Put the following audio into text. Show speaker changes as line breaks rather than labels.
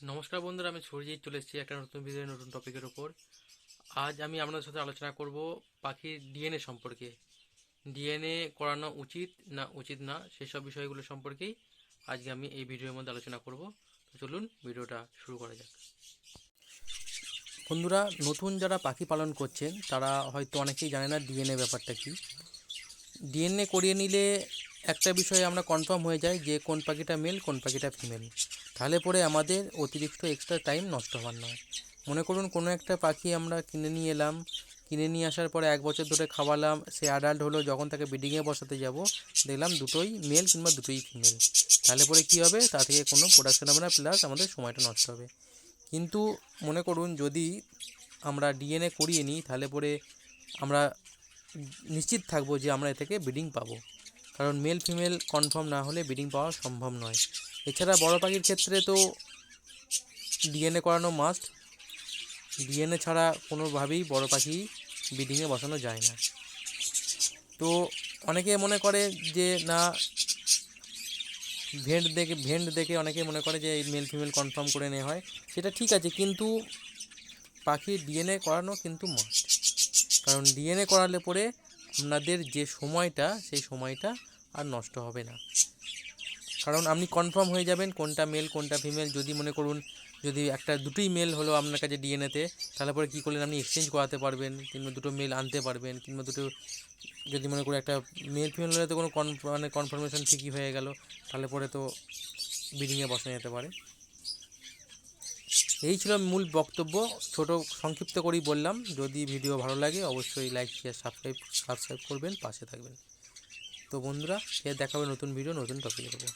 নমস্কার বন্ধুরা, আমি সুরজিৎ চলে এসেছি একটা নতুন ভিডিও নতুন টপিকের ওপর। আজ আমি আপনাদের সাথে আলোচনা করব পাখির ডিএনএ সম্পর্কে। ডিএনএ করানো উচিত না উচিত না সেসব বিষয়গুলো সম্পর্কেই আজকে আমি এই ভিডিওর মধ্যে আলোচনা করব। তো চলুন ভিডিওটা শুরু করা যাক। বন্ধুরা, নতুন যারা পাখি পালন করছেন তারা হয়তো অনেকেই জানে না ডিএনএ ব্যাপারটা কি। ডিএনএ করিয়ে নিলে একটা বিষয়ে আমরা কনফার্ম হয়ে যাই যে কোন পাখিটা মেল কোন পাখিটা ফিমেল। তাহলে পরে আমাদের অতিরিক্ত এক্সট্রা টাইম নষ্ট হওয়ার নয়। মনে করুন কোনো একটা পাখি আমরা কিনে নিয়ে এলাম, কিনে নিয়ে আসার পরে 1 বছর ধরে খাওয়ালাম, সে অ্যাডাল্ট হলো, যখন তাকে ব্রিডিংয়ে বসাতে যাব দেখলাম দুটোই মেল কিংবা দুটোই ফিমেল। তাহলে পরে কী হবে, তা থেকে কোনো প্রোডাকশন হবে না, প্লাস আমাদের সময়টা নষ্ট হবে। কিন্তু মনে করুন যদি আমরা ডিএনএ করিয়ে নিই তাহলে পরে আমরা নিশ্চিত থাকবো যে আমরা এ থেকে ব্রিডিং পাবো, কারণ মেল ফিমেল কনফার্ম না হলে ব্রিডিং পাওয়া সম্ভব নয়। এছাড়া বড় পাখির ক্ষেত্রে তো ডিএনএ করানো মাস্ট। ডিএনএ ছাড়া কোনোভাবেই বড় পাখি ব্রিডিংয়ে বসানো যায় না। তো অনেকে মনে করে যে না, ভেন্ট দেখে অনেকে মনে করে যে এই মেল ফিমেল কনফার্ম করে নেওয়া হয়, সেটা ঠিক আছে, কিন্তু পাখির ডিএনএ করানো কিন্তু মাস্ট। কারণ ডিএনএ করালে পরে আপনাদের যে সময়টা সেই সময়টা আর নষ্ট হবে না, কারণ আপনি কনফার্ম হয়ে যাবেন কোনটা মেল কোনটা ফিমেল। যদি মনে করুন যদি একটা দুটোই মেল হলো আপনার কাছে ডিএনএতে, তাহলে পরে কী করলেন, আপনি এক্সচেঞ্জ করাতে পারবেন কিংবা দুটো মেল আনতে পারবেন, কিংবা দুটো যদি মনে করি একটা মেল ফিমেল হলে তো কোনো কনফার্মেশন ঠিকই হয়ে গেল, তাহলে পরে তো ব্রিডিংয়ে বসানো যেতে পারে। এই ছিল মূল বক্তব্য, ছোট সংক্ষিপ্ত করেই বললাম। যদি ভিডিও ভালো লাগে অবশ্যই লাইক শেয়ার সাবস্ক্রাইব করবেন, পাশে থাকবেন। তো বন্ধুরা, ফের দেখা হবে নতুন ভিডিও নতুন টপিকের উপর।